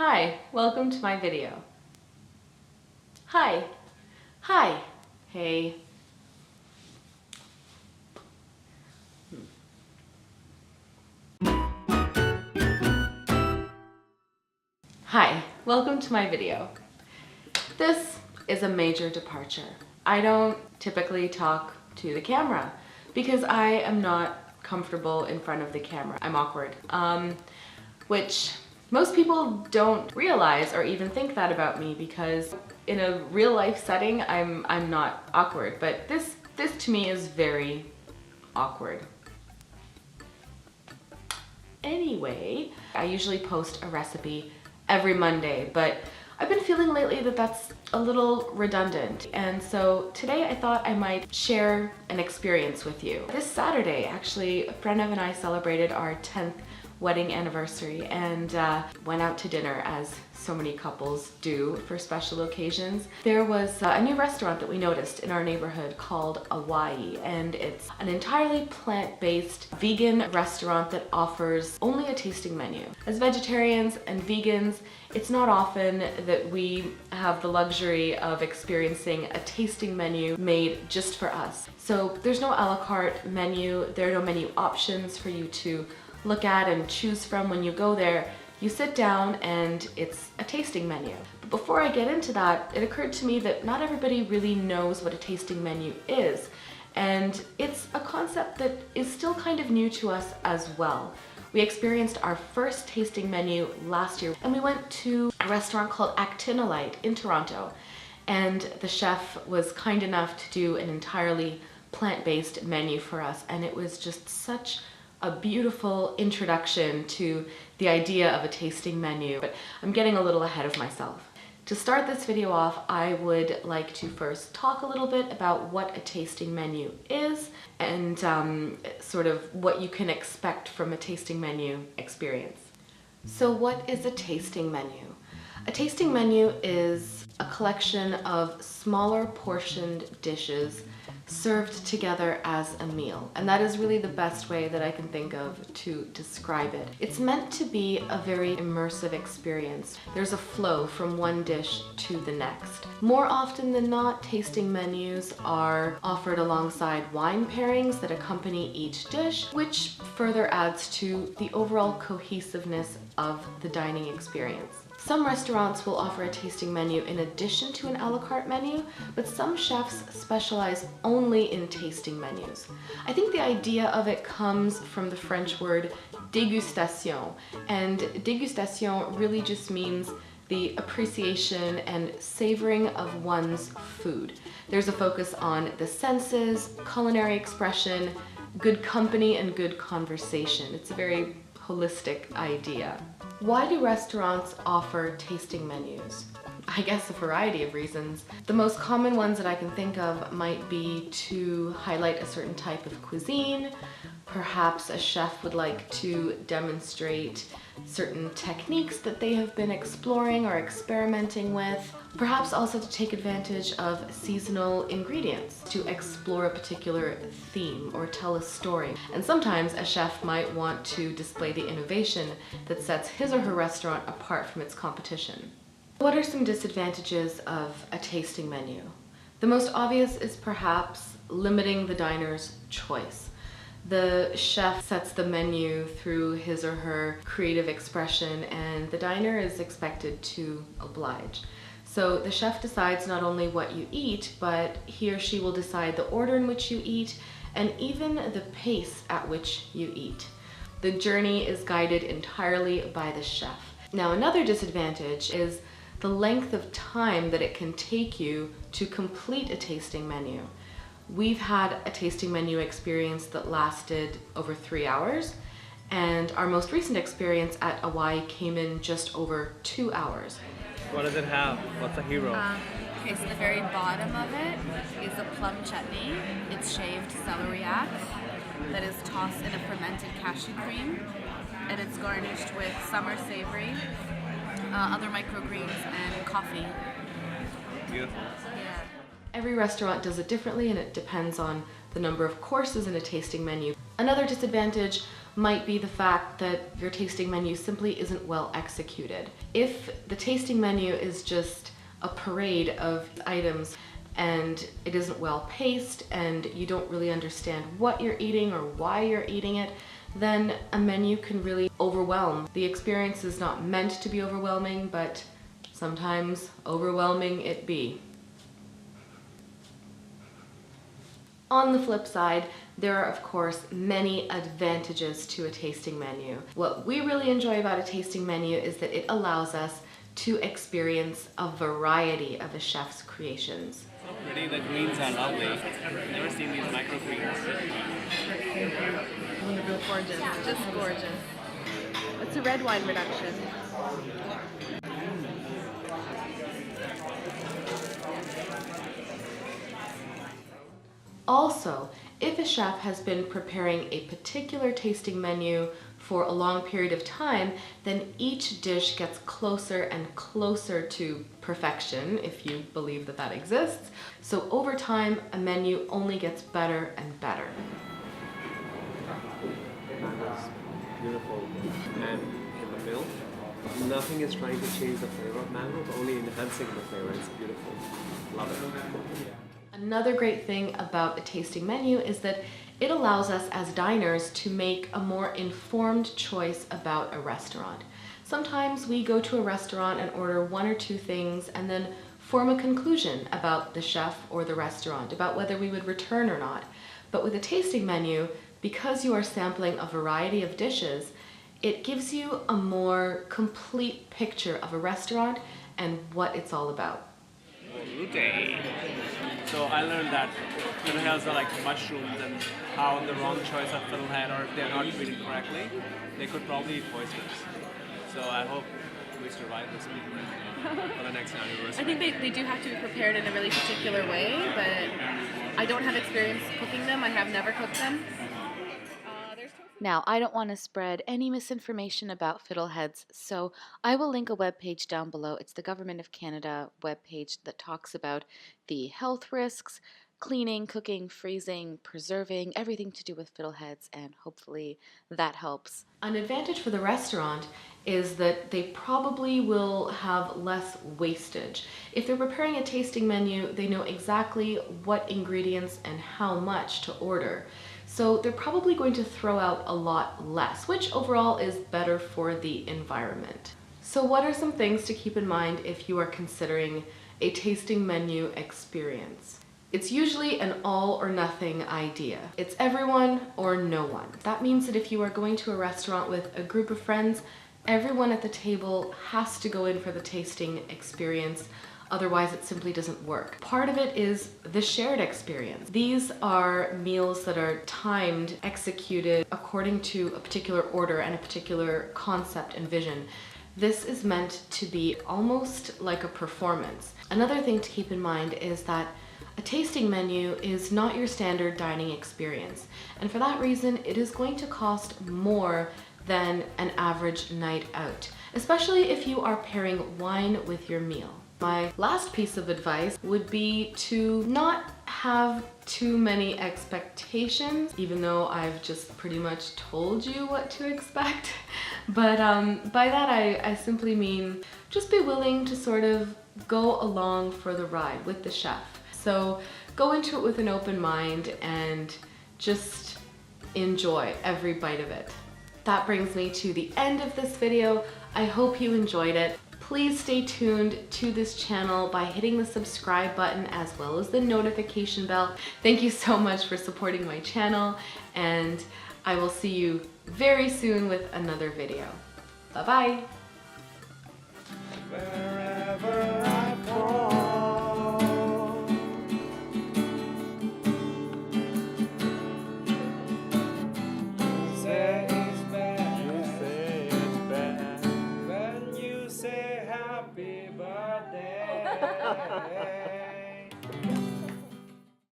Hi, welcome to my video. Hi. Hi. Hey. Hi, welcome to my video. This is a major departure. I don't typically talk to the camera because I am not comfortable in front of the camera. I'm awkward, which most people don't realize or even think that about me, because in a real life setting, I'm not awkward, but this to me is very awkward. Anyway, I usually post a recipe every Monday, but I've been feeling lately that that's a little redundant, and so today I thought I might share an experience with you. This Saturday, actually, a friend and I celebrated our 10th wedding anniversary and went out to dinner, as so many couples do for special occasions. There was a new restaurant that we noticed in our neighborhood called Hawaii, and it's an entirely plant-based vegan restaurant that offers only a tasting menu. As vegetarians and vegans, it's not often that we have the luxury of experiencing a tasting menu made just for us. So there's no a la carte menu, there are no menu options for you to look at and choose from when you go there. You sit down and it's a tasting menu. But before I get into that, it occurred to me that not everybody really knows what a tasting menu is. And it's a concept that is still kind of new to us as well. We experienced our first tasting menu last year, and we went to a restaurant called Actinolite in Toronto. And the chef was kind enough to do an entirely plant-based menu for us, and it was just such a beautiful introduction to the idea of a tasting menu. But I'm getting a little ahead of myself. To start this video off, I would like to first talk a little bit about what a tasting menu is and sort of what you can expect from a tasting menu experience. So what is a tasting menu? A tasting menu is a collection of smaller portioned dishes served together as a meal, and that is really the best way that I can think of to describe it. It's meant to be a very immersive experience. There's a flow from one dish to the next. More often than not, tasting menus are offered alongside wine pairings that accompany each dish, which further adds to the overall cohesiveness of the dining experience. Some restaurants will offer a tasting menu in addition to an a la carte menu, but some chefs specialize only in tasting menus. I think the idea of it comes from the French word dégustation, and dégustation really just means the appreciation and savoring of one's food. There's a focus on the senses, culinary expression, good company, and good conversation. It's a very holistic idea. Why do restaurants offer tasting menus? I guess a variety of reasons. The most common ones that I can think of might be to highlight a certain type of cuisine. Perhaps a chef would like to demonstrate certain techniques that they have been exploring or experimenting with. Perhaps also to take advantage of seasonal ingredients, to explore a particular theme or tell a story. And sometimes a chef might want to display the innovation that sets his or her restaurant apart from its competition. What are some disadvantages of a tasting menu? The most obvious is perhaps limiting the diner's choice. The chef sets the menu through his or her creative expression, and the diner is expected to oblige. So the chef decides not only what you eat, but he or she will decide the order in which you eat and even the pace at which you eat. The journey is guided entirely by the chef. Now, another disadvantage is the length of time that it can take you to complete a tasting menu. We've had a tasting menu experience that lasted over 3 hours, and our most recent experience at Hawaii came in just over 2 hours. What does it have? What's the hero? Okay, so the very bottom of it is a plum chutney. It's shaved celeriac that is tossed in a fermented cashew cream, and it's garnished with summer savory, other microgreens, and coffee. Beautiful. Yeah. Every restaurant does it differently, and it depends on the number of courses in a tasting menu. Another disadvantage might be the fact that your tasting menu simply isn't well executed. If the tasting menu is just a parade of items and it isn't well paced and you don't really understand what you're eating or why you're eating it, then a menu can really overwhelm. The experience is not meant to be overwhelming, but sometimes overwhelming it be. On the flip side, there are of course many advantages to a tasting menu. What we really enjoy about a tasting menu is that it allows us to experience a variety of a chef's creations. So pretty, the greens are lovely. I've never seen these micro greens. Gorgeous, just gorgeous. It's a red wine reduction. Also, if a chef has been preparing a particular tasting menu for a long period of time, then each dish gets closer and closer to perfection, if you believe that that exists. So over time, a menu only gets better and better. Mango's beautiful, and in the milk, nothing is trying to change the flavor of mango, but only enhancing the flavor. It's beautiful. Love it. Another great thing about a tasting menu is that it allows us as diners to make a more informed choice about a restaurant. Sometimes we go to a restaurant and order one or two things and then form a conclusion about the chef or the restaurant, about whether we would return or not. But with a tasting menu, because you are sampling a variety of dishes, it gives you a more complete picture of a restaurant and what it's all about. So I learned that fiddleheads are like mushrooms, and how the wrong choice of fiddlehead, or if they're not treated correctly, they could probably eat oysters. So I hope we survive this meeting for the next anniversary. I think they do have to be prepared in a really particular way, but I don't have experience cooking them. I have never cooked them. Now, I don't want to spread any misinformation about fiddleheads, so I will link a webpage down below. It's the Government of Canada webpage that talks about the health risks, cleaning, cooking, freezing, preserving, everything to do with fiddleheads, and hopefully that helps. An advantage for the restaurant is that they probably will have less wastage. If they're preparing a tasting menu, they know exactly what ingredients and how much to order. So they're probably going to throw out a lot less, which overall is better for the environment. So what are some things to keep in mind if you are considering a tasting menu experience? It's usually an all or nothing idea. It's everyone or no one. That means that if you are going to a restaurant with a group of friends, everyone at the table has to go in for the tasting experience. Otherwise, it simply doesn't work. Part of it is the shared experience. These are meals that are timed, executed according to a particular order and a particular concept and vision. This is meant to be almost like a performance. Another thing to keep in mind is that a tasting menu is not your standard dining experience. And for that reason, it is going to cost more than an average night out, especially if you are pairing wine with your meal. My last piece of advice would be to not have too many expectations, even though I've just pretty much told you what to expect. But by that I simply mean just be willing to sort of go along for the ride with the chef. So go into it with an open mind and just enjoy every bite of it. That brings me to the end of this video. I hope you enjoyed it. Please stay tuned to this channel by hitting the subscribe button as well as the notification bell. Thank you so much for supporting my channel, and I will see you very soon with another video. Bye-bye.